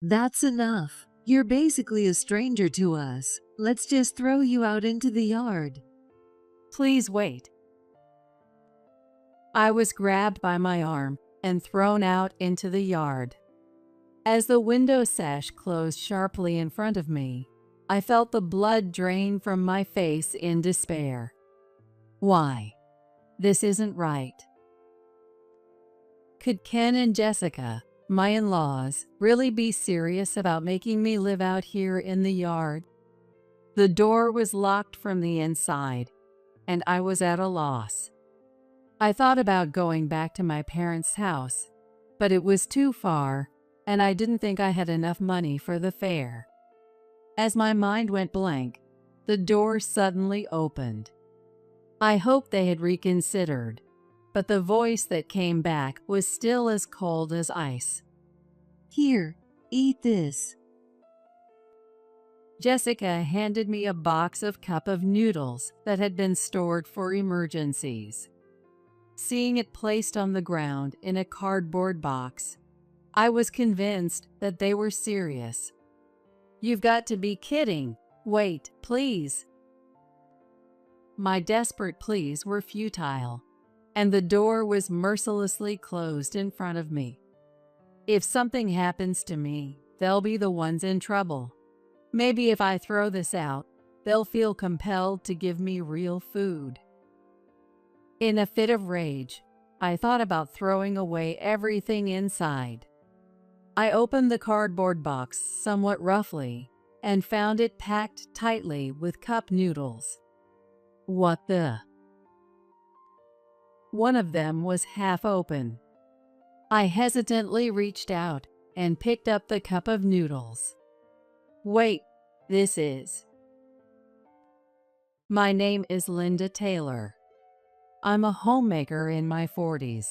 That's enough. You're basically a stranger to us. Let's just throw you out into the yard. Please wait. I was grabbed by my arm and thrown out into the yard. As the window sash closed sharply in front of me, I felt the blood drain from my face in despair. Why? This isn't right. Could Ken and Jessica, my in-laws, really be serious about making me live out here in the yard? The door was locked from the inside, and I was at a loss. I thought about going back to my parents' house, but it was too far, and I didn't think I had enough money for the fare. As my mind went blank, the door suddenly opened. I hoped they had reconsidered, but the voice that came back was still as cold as ice. Here, eat this. Jessica handed me a box of cup of noodles that had been stored for emergencies. Seeing it placed on the ground in a cardboard box, I was convinced that they were serious. You've got to be kidding. Wait, please. My desperate pleas were futile, and the door was mercilessly closed in front of me. If something happens to me, they'll be the ones in trouble. Maybe if I throw this out, they'll feel compelled to give me real food. In a fit of rage, I thought about throwing away everything inside. I opened the cardboard box somewhat roughly and found it packed tightly with cup noodles. What the? One of them was half open. I hesitantly reached out and picked up the cup of noodles. Wait, this is. My name is Linda Taylor. I'm a homemaker in my 40s.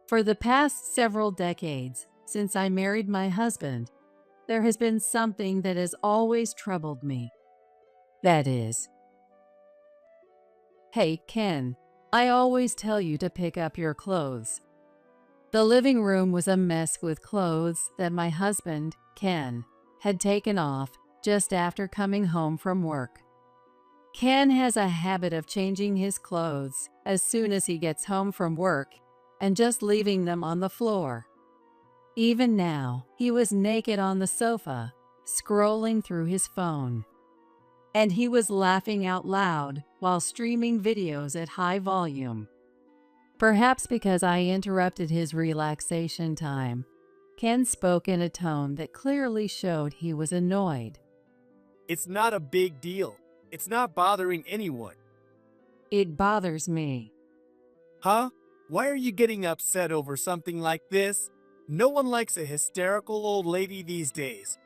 For the past several decades, since I married my husband, there has been something that has always troubled me. That is, hey, Ken, I always tell you to pick up your clothes. The living room was a mess with clothes that my husband, Ken, had taken off just after coming home from work. Ken has a habit of changing his clothes as soon as he gets home from work and just leaving them on the floor. Even now, he was naked on the sofa, scrolling through his phone. And he was laughing out loud while streaming videos at high volume. Perhaps because I interrupted his relaxation time, Ken spoke in a tone that clearly showed he was annoyed. It's not a big deal. It's not bothering anyone. It bothers me. Huh? Why are you getting upset over something like this? No one likes a hysterical old lady these days.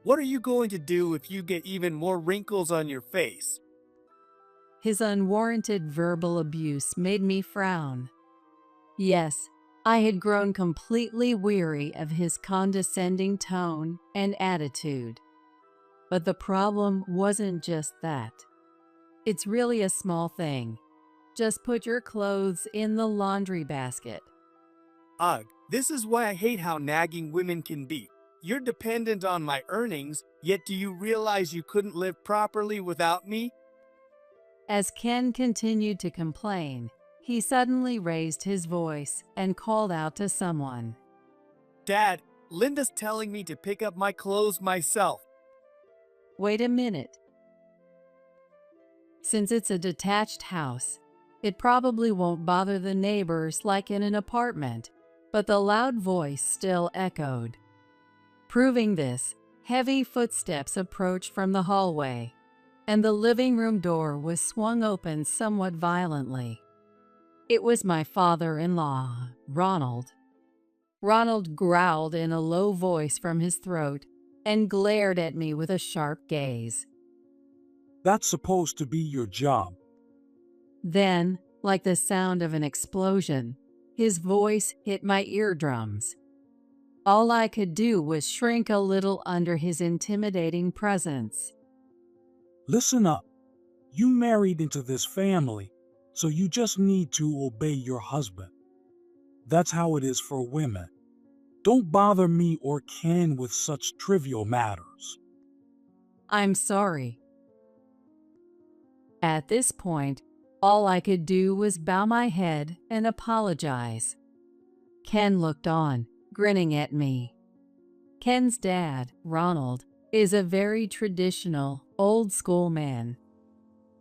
What are you going to do if you get even more wrinkles on your face? His unwarranted verbal abuse made me frown. Yes, I had grown completely weary of his condescending tone and attitude. But the problem wasn't just that. It's really a small thing. Just put your clothes in the laundry basket. Ugh, this is why I hate how nagging women can be. You're dependent on my earnings, yet do you realize you couldn't live properly without me? As Ken continued to complain, he suddenly raised his voice and called out to someone. Dad, Linda's telling me to pick up my clothes myself. Wait a minute. Since it's a detached house, it probably won't bother the neighbors like in an apartment, but the loud voice still echoed. Proving this, heavy footsteps approached from the hallway, and the living room door was swung open somewhat violently. It was my father-in-law, Ronald. Ronald growled in a low voice from his throat and glared at me with a sharp gaze. That's supposed to be your job. Then, like the sound of an explosion, his voice hit my eardrums. All I could do was shrink a little under his intimidating presence. Listen up. You married into this family, so you just need to obey your husband. That's how it is for women. Don't bother me or Ken with such trivial matters. I'm sorry. At this point, all I could do was bow my head and apologize. Ken looked on, grinning at me. Ken's dad, Ronald, is a very traditional, old-school man.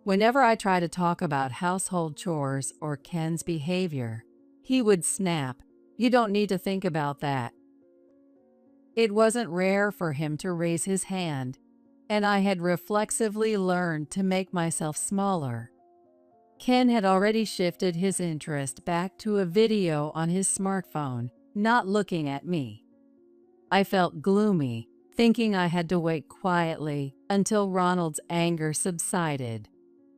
Whenever I try to talk about household chores or Ken's behavior, he would snap, "You don't need to think about that." It wasn't rare for him to raise his hand, and I had reflexively learned to make myself smaller. Ken had already shifted his interest back to a video on his smartphone, not looking at me. I felt gloomy, thinking I had to wait quietly until Ronald's anger subsided,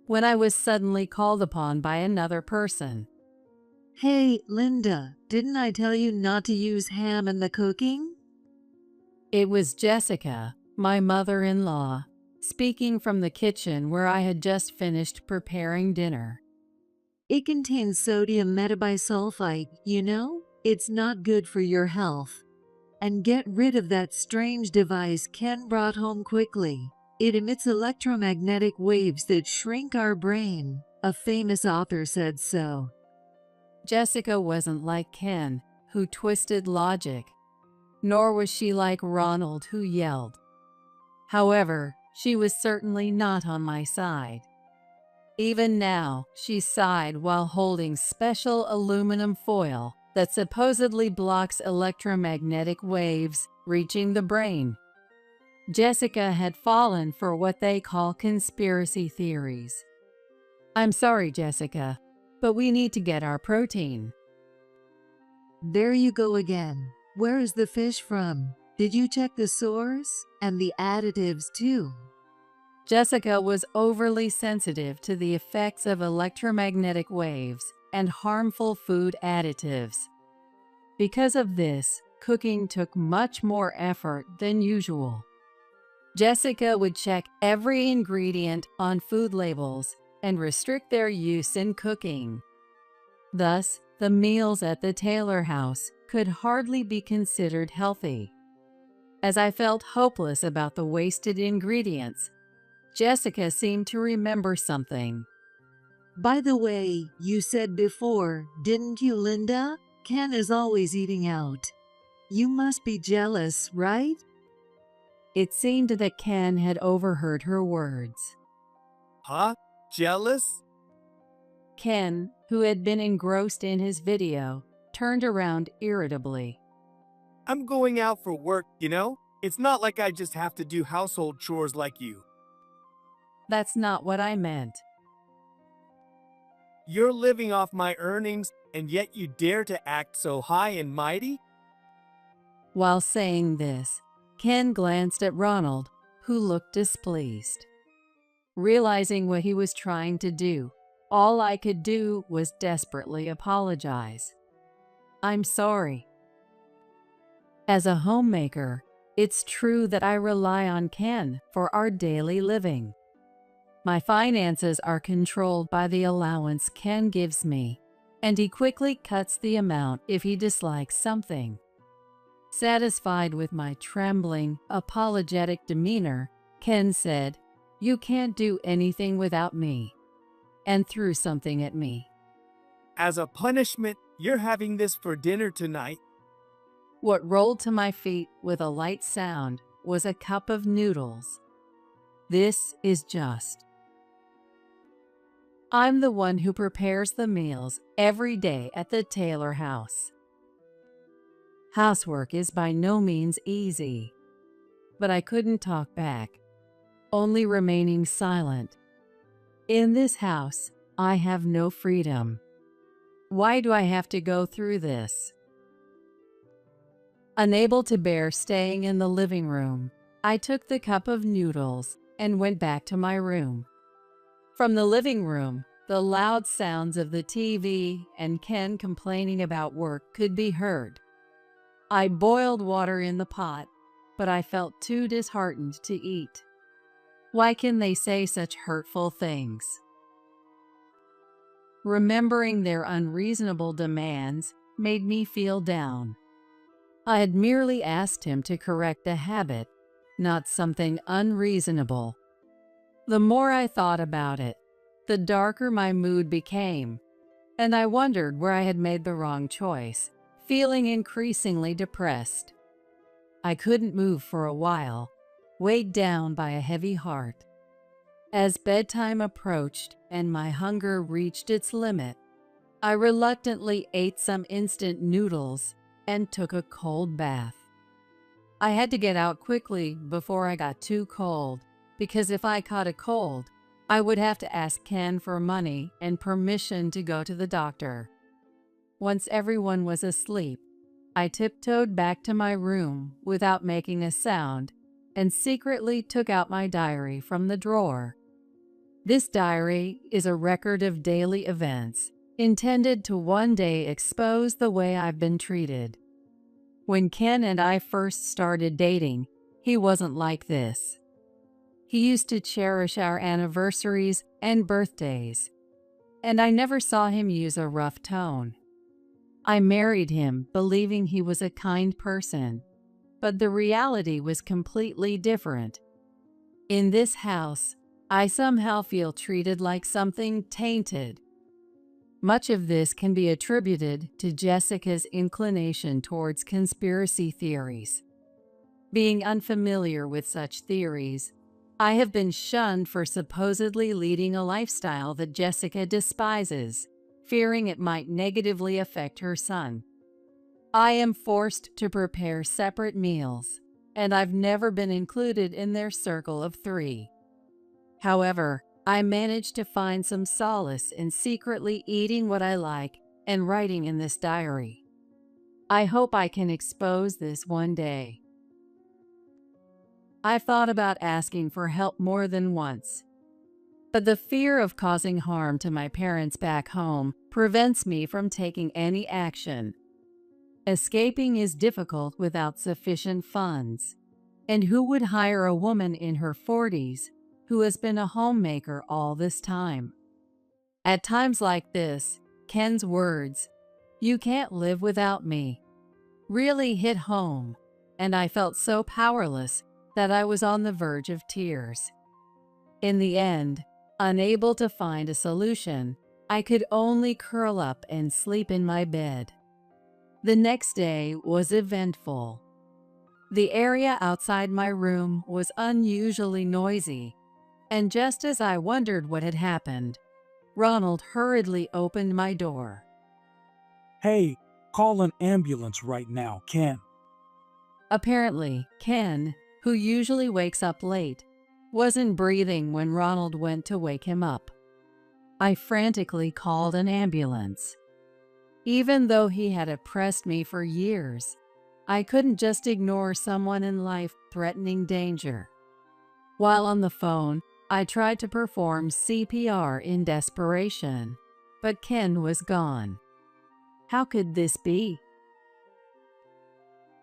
when I was suddenly called upon by another person. Hey, Linda, didn't I tell you not to use ham in the cooking? It was Jessica, my mother-in-law, speaking from the kitchen where I had just finished preparing dinner. It contains sodium metabisulfite, you know? It's not good for your health. And get rid of that strange device Ken brought home quickly. It emits electromagnetic waves that shrink our brain. A famous author said so. Jessica wasn't like Ken, who twisted logic, nor was she like Ronald, who yelled. However, she was certainly not on my side. Even now, she sighed while holding special aluminum foil that supposedly blocks electromagnetic waves reaching the brain. Jessica had fallen for what they call conspiracy theories. I'm sorry, Jessica, but we need to get our protein. There you go again. Where is the fish from? Did you check the source? And the additives too. Jessica was overly sensitive to the effects of electromagnetic waves and harmful food additives. Because of this, cooking took much more effort than usual. Jessica would check every ingredient on food labels and restrict their use in cooking. Thus, the meals at the Taylor house could hardly be considered healthy. As I felt hopeless about the wasted ingredients, Jessica seemed to remember something. By the way, you said before, didn't you, Linda? Ken is always eating out. You must be jealous, right? It seemed that Ken had overheard her words. Huh? Jealous? Ken, who had been engrossed in his video, turned around irritably. I'm going out for work, you know? It's not like I just have to do household chores like you. That's not what I meant. You're living off my earnings, and yet you dare to act so high and mighty? While saying this, Ken glanced at Ronald, who looked displeased. Realizing what he was trying to do, all I could do was desperately apologize. I'm sorry. As a homemaker, it's true that I rely on Ken for our daily living. My finances are controlled by the allowance Ken gives me, and he quickly cuts the amount if he dislikes something. Satisfied with my trembling, apologetic demeanor, Ken said, "You can't do anything without me," and threw something at me. As a punishment, you're having this for dinner tonight. What rolled to my feet with a light sound was a cup of noodles. This is just. I'm the one who prepares the meals every day at the Taylor house. Housework is by no means easy, but I couldn't talk back, only remaining silent. In this house, I have no freedom. Why do I have to go through this? Unable to bear staying in the living room, I took the cup of noodles and went back to my room. From the living room, the loud sounds of the TV and Ken complaining about work could be heard. I boiled water in the pot, but I felt too disheartened to eat. Why can they say such hurtful things? Remembering their unreasonable demands made me feel down. I had merely asked him to correct a habit, not something unreasonable. The more I thought about it, the darker my mood became, and I wondered where I had made the wrong choice, feeling increasingly depressed. I couldn't move for a while, weighed down by a heavy heart. As bedtime approached and my hunger reached its limit, I reluctantly ate some instant noodles and took a cold bath. I had to get out quickly before I got too cold, because if I caught a cold, I would have to ask Ken for money and permission to go to the doctor. Once everyone was asleep, I tiptoed back to my room without making a sound and secretly took out my diary from the drawer. This diary is a record of daily events, intended to one day expose the way I've been treated. When Ken and I first started dating, he wasn't like this. He used to cherish our anniversaries and birthdays, and I never saw him use a rough tone. I married him believing he was a kind person, but the reality was completely different. In this house, I somehow feel treated like something tainted. Much of this can be attributed to Jessica's inclination towards conspiracy theories. Being unfamiliar with such theories, I have been shunned for supposedly leading a lifestyle that Jessica despises, fearing it might negatively affect her son. I am forced to prepare separate meals, and I've never been included in their circle of 3. However, I managed to find some solace in secretly eating what I like and writing in this diary. I hope I can expose this one day. I've thought about asking for help more than once, but the fear of causing harm to my parents back home prevents me from taking any action. Escaping is difficult without sufficient funds, and who would hire a woman in her 40s who has been a homemaker all this time? At times like this, Ken's words, "You can't live without me," really hit home, and I felt so powerless that I was on the verge of tears. In the end, unable to find a solution, I could only curl up and sleep in my bed. The next day was eventful. The area outside my room was unusually noisy, and just as I wondered what had happened, Ronald hurriedly opened my door. Hey, call an ambulance right now, Ken. Apparently, Ken, who usually wakes up late, wasn't breathing when Ronald went to wake him up. I frantically called an ambulance. Even though he had oppressed me for years, I couldn't just ignore someone in life-threatening danger. While on the phone, I tried to perform CPR in desperation, but Ken was gone. How could this be?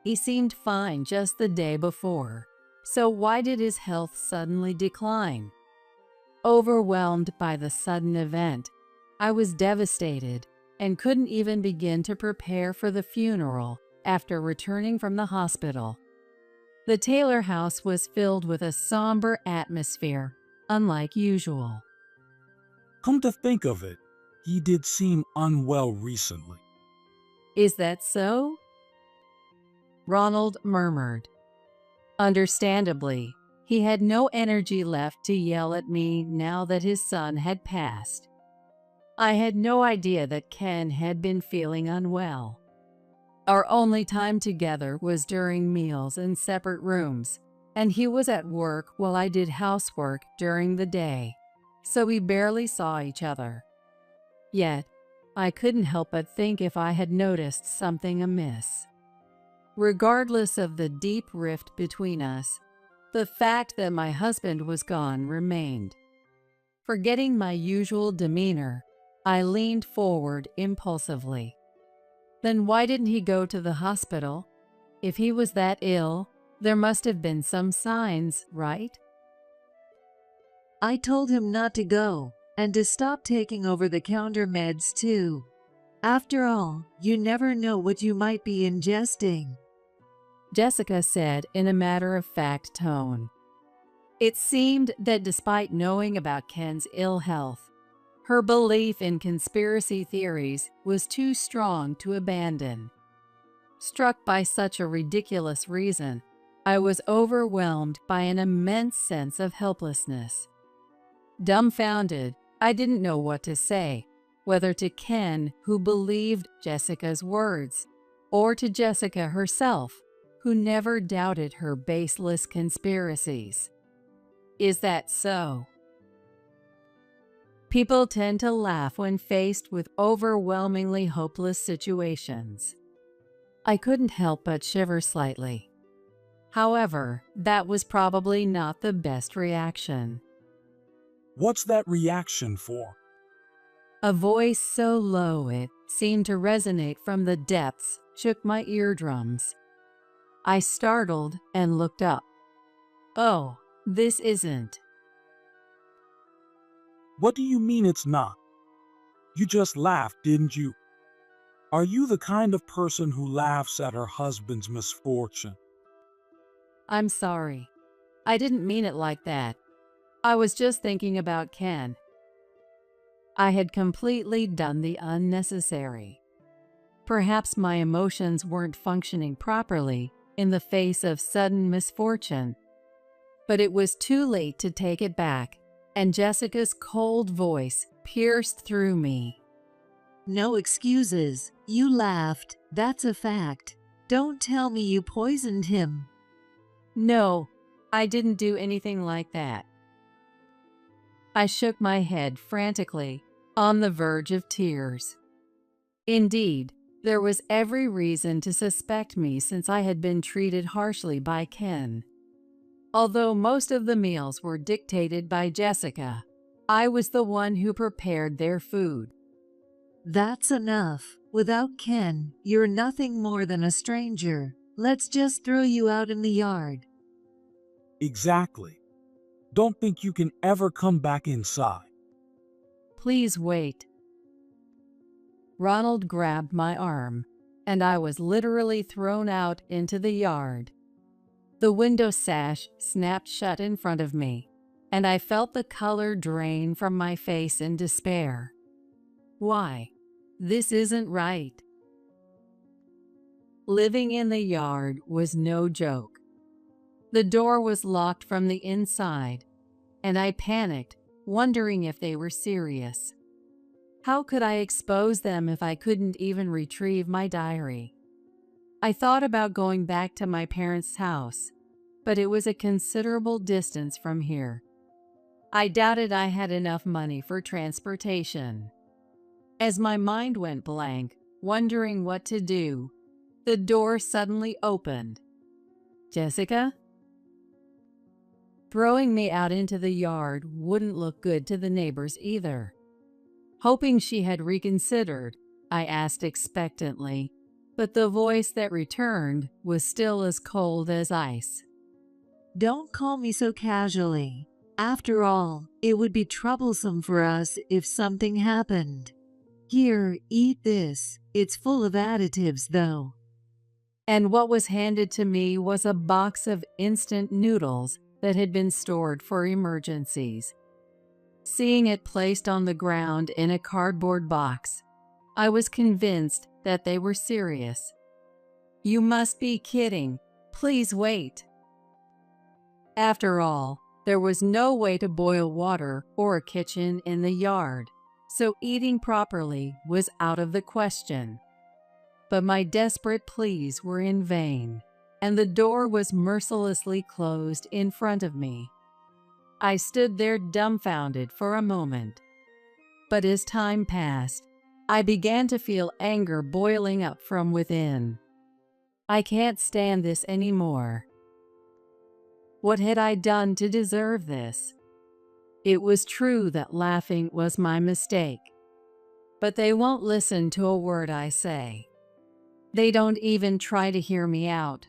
He seemed fine just the day before, so why did his health suddenly decline? Overwhelmed by the sudden event, I was devastated and couldn't even begin to prepare for the funeral after returning from the hospital. The Taylor house was filled with a somber atmosphere, unlike usual. Come to think of it, he did seem unwell recently. Is that so? Ronald murmured. Understandably, he had no energy left to yell at me now that his son had passed. I had no idea that Ken had been feeling unwell. Our only time together was during meals in separate rooms, and he was at work while I did housework during the day, so we barely saw each other. Yet, I couldn't help but think if I had noticed something amiss. Regardless of the deep rift between us, the fact that my husband was gone remained. Forgetting my usual demeanor, I leaned forward impulsively. Then why didn't he go to the hospital? If he was that ill, there must have been some signs, right? I told him not to go, and to stop taking over-the-counter meds too. After all, you never know what you might be ingesting. Jessica said in a matter-of-fact tone. It seemed that despite knowing about Ken's ill health, her belief in conspiracy theories was too strong to abandon. Struck by such a ridiculous reason, I was overwhelmed by an immense sense of helplessness. Dumbfounded, I didn't know what to say, whether to Ken, who believed Jessica's words, or to Jessica herself, who never doubted her baseless conspiracies. Is that so? People tend to laugh when faced with overwhelmingly hopeless situations. I couldn't help but shiver slightly. However, that was probably not the best reaction. What's that reaction for? A voice so low it seemed to resonate from the depths shook my eardrums. I startled and looked up. Oh, this isn't. What do you mean it's not? You just laughed, didn't you? Are you the kind of person who laughs at her husband's misfortune? I'm sorry. I didn't mean it like that. I was just thinking about Ken. I had completely done the unnecessary. Perhaps my emotions weren't functioning properly in the face of sudden misfortune. But it was too late to take it back, and Jessica's cold voice pierced through me. No excuses. You laughed. That's a fact. Don't tell me you poisoned him. No, I didn't do anything like that. I shook my head frantically, on the verge of tears. Indeed, there was every reason to suspect me since I had been treated harshly by Ken. Although most of the meals were dictated by Jessica, I was the one who prepared their food. That's enough. Without Ken, you're nothing more than a stranger. Let's just throw you out in the yard. Exactly. Don't think you can ever come back inside. Please wait. Ronald grabbed my arm, and I was literally thrown out into the yard. The window sash snapped shut in front of me, and I felt the color drain from my face in despair. Why? This isn't right. Living in the yard was no joke. The door was locked from the inside, and I panicked, wondering if they were serious. How could I expose them if I couldn't even retrieve my diary? I thought about going back to my parents' house, but it was a considerable distance from here. I doubted I had enough money for transportation. As my mind went blank, wondering what to do, the door suddenly opened. Jessica? Throwing me out into the yard wouldn't look good to the neighbors either. Hoping she had reconsidered, I asked expectantly, but the voice that returned was still as cold as ice. Don't call me so casually. After all, it would be troublesome for us if something happened. Here, eat this. It's full of additives, though. And what was handed to me was a box of instant noodles that had been stored for emergencies. Seeing it placed on the ground in a cardboard box, I was convinced that they were serious. You must be kidding. Please wait. After all, there was no way to boil water or a kitchen in the yard, so eating properly was out of the question. But my desperate pleas were in vain, and the door was mercilessly closed in front of me. I stood there dumbfounded for a moment. But as time passed, I began to feel anger boiling up from within. I can't stand this anymore. What had I done to deserve this? It was true that laughing was my mistake. But they won't listen to a word I say. They don't even try to hear me out.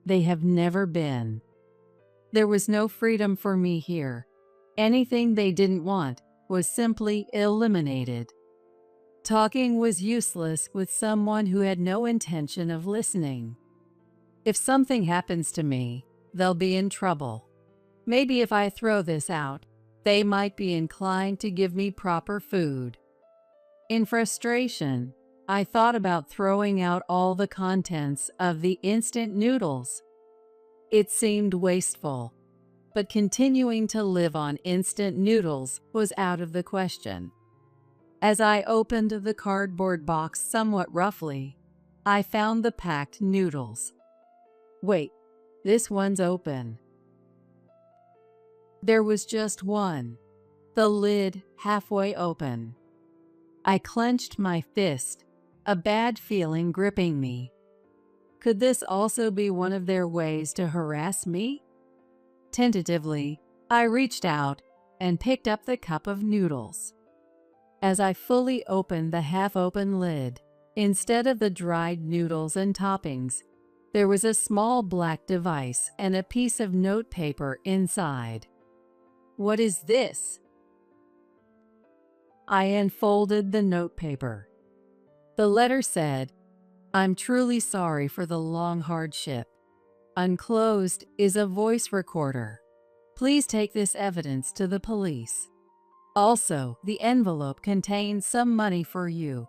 They have never been. There was no freedom for me here. Anything they didn't want was simply eliminated. Talking was useless with someone who had no intention of listening. If something happens to me, they'll be in trouble. Maybe if I throw this out, they might be inclined to give me proper food. In frustration, I thought about throwing out all the contents of the instant noodles. It seemed wasteful, but continuing to live on instant noodles was out of the question. As I opened the cardboard box somewhat roughly, I found the packed noodles. Wait, this one's open. There was just one, the lid halfway open. I clenched my fist, a bad feeling gripping me. Could this also be one of their ways to harass me? Tentatively, I reached out and picked up the cup of noodles. As I fully opened the half-open lid, instead of the dried noodles and toppings, there was a small black device and a piece of notepaper inside. What is this? I unfolded the notepaper. The letter said, "I'm truly sorry for the long hardship. Unclosed is a voice recorder. Please take this evidence to the police. Also, the envelope contains some money for you.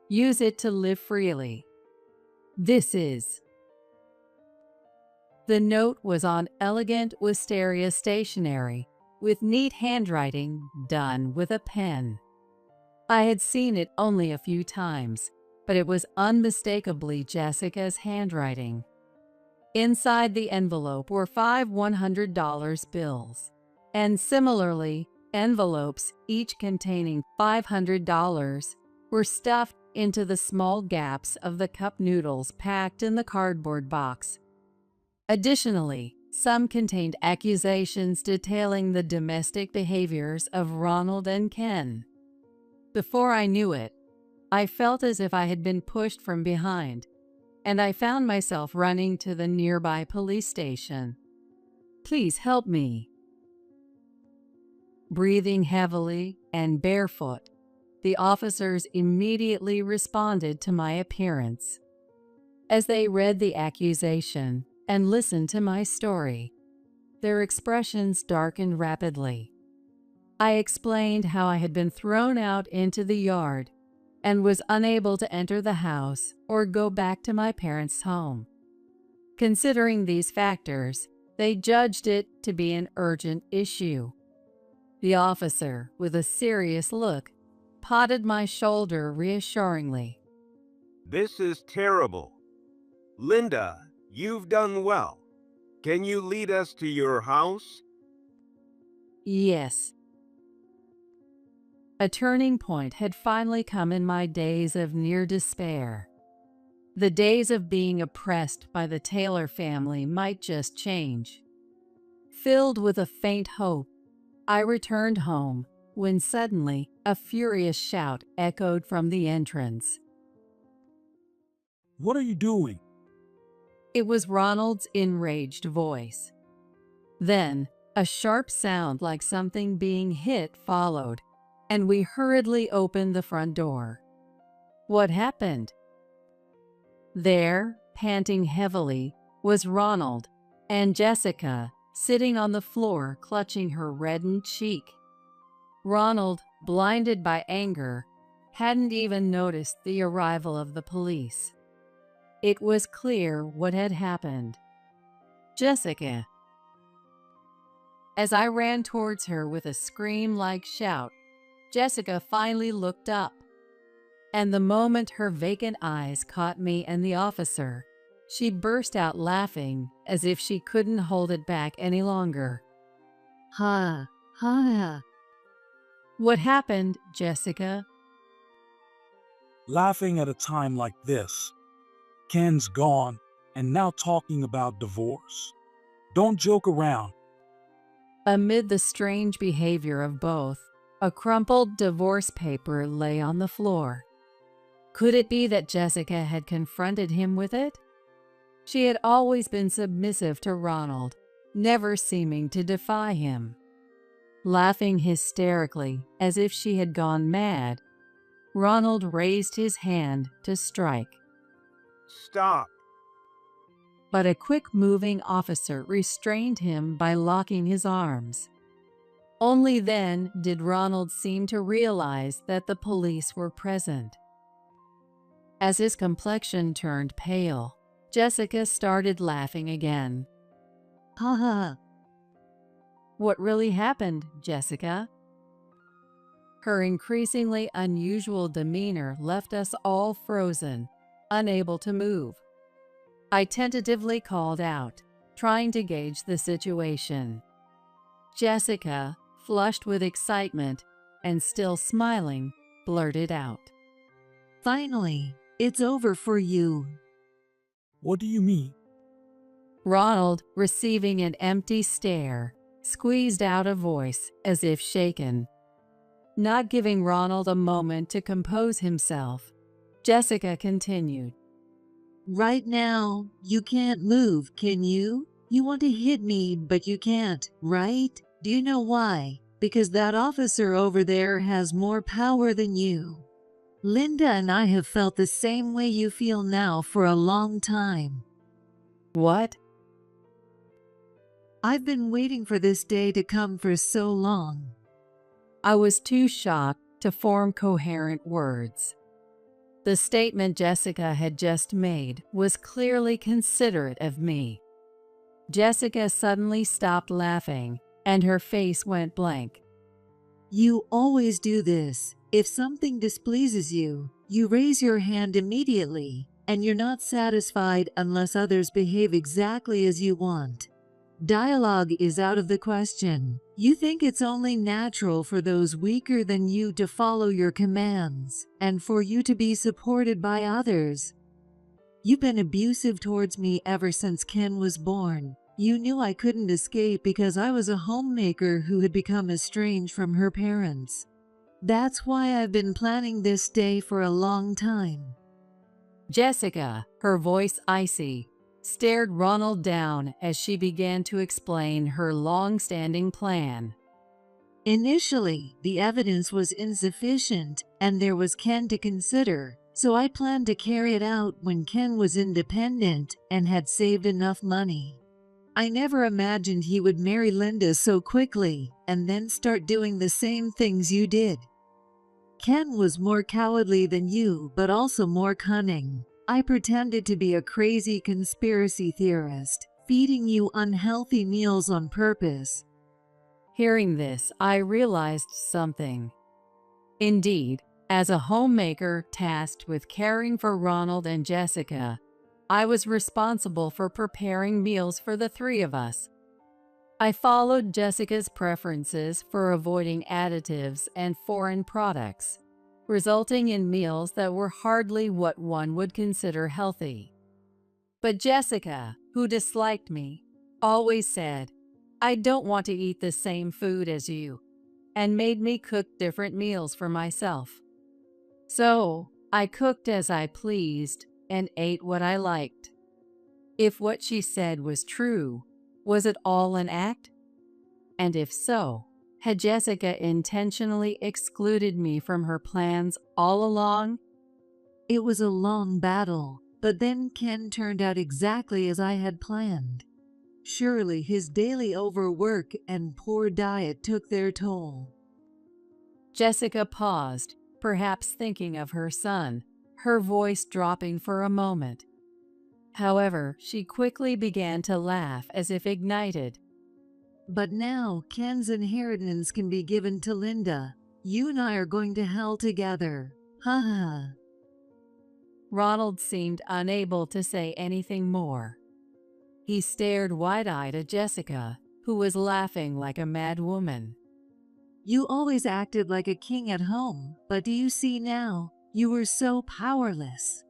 Use it to live freely. This is." The note was on elegant wisteria stationery, with neat handwriting done with a pen. I had seen it only a few times, but it was unmistakably Jessica's handwriting. Inside the envelope were 5 $100 bills, and similarly, envelopes, each containing $500, were stuffed into the small gaps of the cup noodles packed in the cardboard box. Additionally, some contained accusations detailing the domestic behaviors of Ronald and Ken. Before I knew it, I felt as if I had been pushed from behind, and I found myself running to the nearby police station. "Please help me." Breathing heavily and barefoot, the officers immediately responded to my appearance. As they read the accusation and listened to my story, their expressions darkened rapidly. I explained how I had been thrown out into the yard and was unable to enter the house or go back to my parents' home. Considering these factors, they judged it to be an urgent issue. The officer, with a serious look, patted my shoulder reassuringly. "This is terrible. Linda, you've done well. Can you lead us to your house?" Yes. A turning point had finally come in my days of near despair. The days of being oppressed by the Taylor family might just change. Filled with a faint hope, I returned home when suddenly a furious shout echoed from the entrance. What are you doing? It was Ronald's enraged voice. Then, a sharp sound like something being hit followed, and we hurriedly opened the front door. What happened? There, panting heavily, was Ronald, and Jessica, sitting on the floor clutching her reddened cheek. Ronald, blinded by anger, hadn't even noticed the arrival of the police. It was clear what had happened. "Jessica!" As I ran towards her with a scream-like shout, Jessica finally looked up. And the moment her vacant eyes caught me and the officer, she burst out laughing as if she couldn't hold it back any longer. Ha, ha. "What happened, Jessica?" Laughing at a time like this. Ken's gone, and now talking about divorce. Don't joke around. Amid the strange behavior of both, a crumpled divorce paper lay on the floor. Could it be that Jessica had confronted him with it? She had always been submissive to Ronald, never seeming to defy him. Laughing hysterically, as if she had gone mad, Ronald raised his hand to strike. "Stop." but a quick-moving officer restrained him by locking his arms. Only then did Ronald seem to realize that the police were present. As his complexion turned pale, Jessica started laughing again. Ha ha. What really happened, Jessica? Her increasingly unusual demeanor left us all frozen, unable to move. I tentatively called out, trying to gauge the situation. Jessica, flushed with excitement and still smiling, blurted out, Finally, it's over for you. What do you mean? Ronald, receiving an empty stare, squeezed out a voice as if shaken. Not giving Ronald a moment to compose himself, Jessica continued. Right now, you can't move, can you? You want to hit me, but you can't, right? Do you know why? Because that officer over there has more power than you. Linda and I have felt the same way you feel now for a long time. What? I've been waiting for this day to come for so long. I was too shocked to form coherent words. The statement Jessica had just made was clearly considerate of me. Jessica suddenly stopped laughing, and her face went blank. You always do this. If something displeases you, you raise your hand immediately, and you're not satisfied unless others behave exactly as you want. Dialogue is out of the question. You think it's only natural for those weaker than you to follow your commands, and for you to be supported by others. You've been abusive towards me ever since Ken was born. You knew I couldn't escape because I was a homemaker who had become estranged from her parents. That's why I've been planning this day for a long time. Jessica, her voice icy, stared Ronald down as she began to explain her long-standing plan. Initially, the evidence was insufficient, and there was Ken to consider, so I planned to carry it out when Ken was independent and had saved enough money. I never imagined he would marry Linda so quickly and then start doing the same things you did. Ken was more cowardly than you, but also more cunning. I pretended to be a crazy conspiracy theorist, feeding you unhealthy meals on purpose. Hearing this, I realized something. Indeed, as a homemaker tasked with caring for Ronald and Jessica, I was responsible for preparing meals for the three of us. I followed Jessica's preferences for avoiding additives and foreign products, resulting in meals that were hardly what one would consider healthy. But Jessica, who disliked me, always said, "I don't want to eat the same food as you," and made me cook different meals for myself. So, I cooked as I pleased and ate what I liked. If what she said was true, was it all an act? And if so, had Jessica intentionally excluded me from her plans all along? It was a long battle, but then Ken turned out exactly as I had planned. Surely his daily overwork and poor diet took their toll. Jessica paused, perhaps thinking of her son, her voice dropping for a moment. However, she quickly began to laugh as if ignited. But now Ken's inheritance can be given to Linda. You and I are going to hell together. Ha ha. Ronald seemed unable to say anything more. He stared wide-eyed at Jessica, who was laughing like a mad woman. You always acted like a king at home, but do you see now? You were so powerless.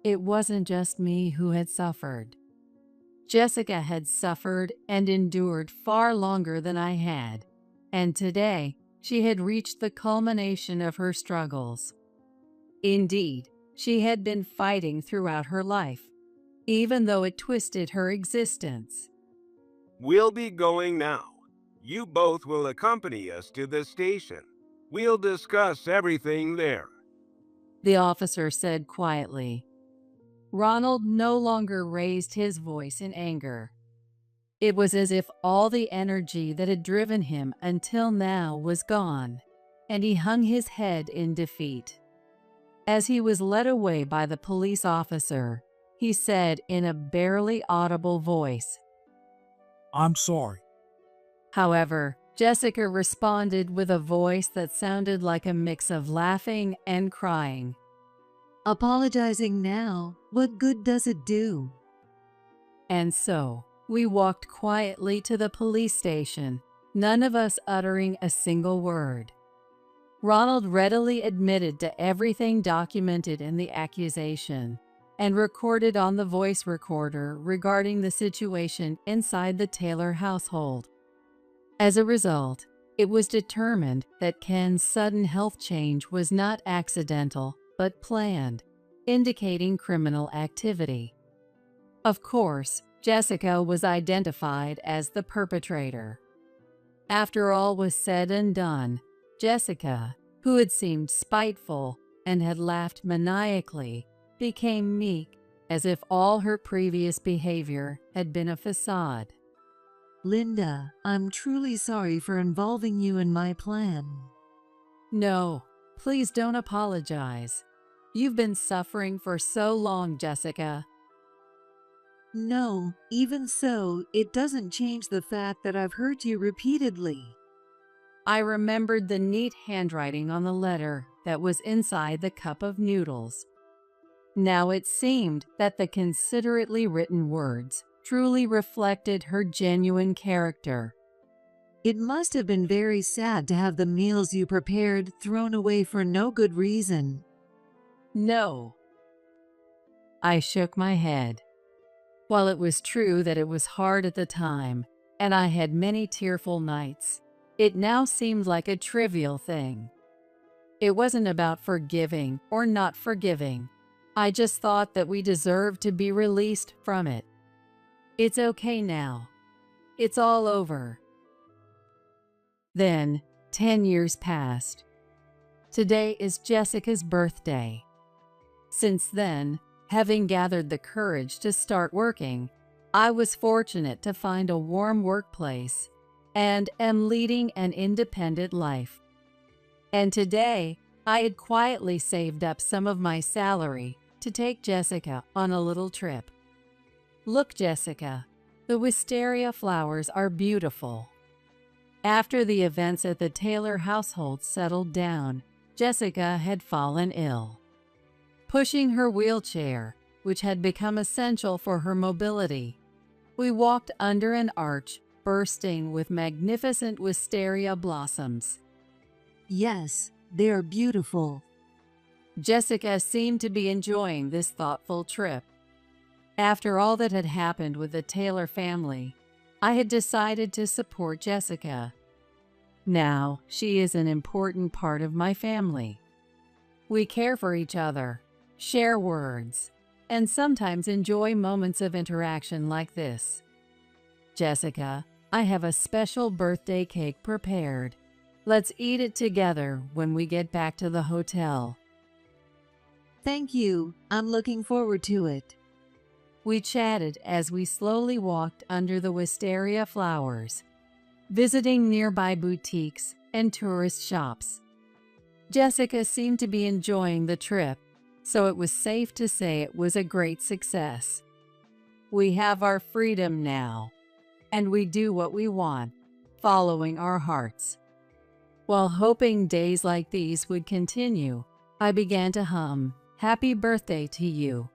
It wasn't just me who had suffered. Jessica had suffered and endured far longer than I had, and today she had reached the culmination of her struggles. Indeed, she had been fighting throughout her life, even though it twisted her existence. We'll be going now. You both will accompany us to the station. We'll discuss everything there. The officer said quietly. Ronald no longer raised his voice in anger. It was as if all the energy that had driven him until now was gone, and he hung his head in defeat. As he was led away by the police officer, he said in a barely audible voice, "I'm sorry." However, Jessica responded with a voice that sounded like a mix of laughing and crying. Apologizing now, what good does it do? And so, we walked quietly to the police station, none of us uttering a single word. Ronald readily admitted to everything documented in the accusation and recorded on the voice recorder regarding the situation inside the Taylor household. As a result, it was determined that Ken's sudden health change was not accidental, but planned, indicating criminal activity. Of course, Jessica was identified as the perpetrator. After all was said and done, Jessica, who had seemed spiteful and had laughed maniacally, became meek, as if all her previous behavior had been a facade. Linda, I'm truly sorry for involving you in my plan. No, please don't apologize. You've been suffering for so long, Jessica. No, even so, it doesn't change the fact that I've hurt you repeatedly. I remembered the neat handwriting on the letter that was inside the cup of noodles. Now it seemed that the considerately written words truly reflected her genuine character. It must have been very sad to have the meals you prepared thrown away for no good reason. No. I shook my head. While it was true that it was hard at the time, and I had many tearful nights, it now seemed like a trivial thing. It wasn't about forgiving or not forgiving. I just thought that we deserved to be released from it. It's okay now. It's all over. Then, 10 years passed. Today is Jessica's birthday. Since then, having gathered the courage to start working, I was fortunate to find a warm workplace and am leading an independent life. And today, I had quietly saved up some of my salary to take Jessica on a little trip. Look, Jessica, the wisteria flowers are beautiful. After the events at the Taylor household settled down, Jessica had fallen ill. Pushing her wheelchair, which had become essential for her mobility, we walked under an arch bursting with magnificent wisteria blossoms. Yes, they are beautiful. Jessica seemed to be enjoying this thoughtful trip. After all that had happened with the Taylor family, I had decided to support Jessica. Now, she is an important part of my family. We care for each other, share words, and sometimes enjoy moments of interaction like this. Jessica, I have a special birthday cake prepared. Let's eat it together when we get back to the hotel. Thank you. I'm looking forward to it. We chatted as we slowly walked under the wisteria flowers, visiting nearby boutiques and tourist shops. Jessica seemed to be enjoying the trip, so it was safe to say it was a great success. We have our freedom now, and we do what we want, following our hearts. While hoping days like these would continue, I began to hum, "Happy birthday to you,"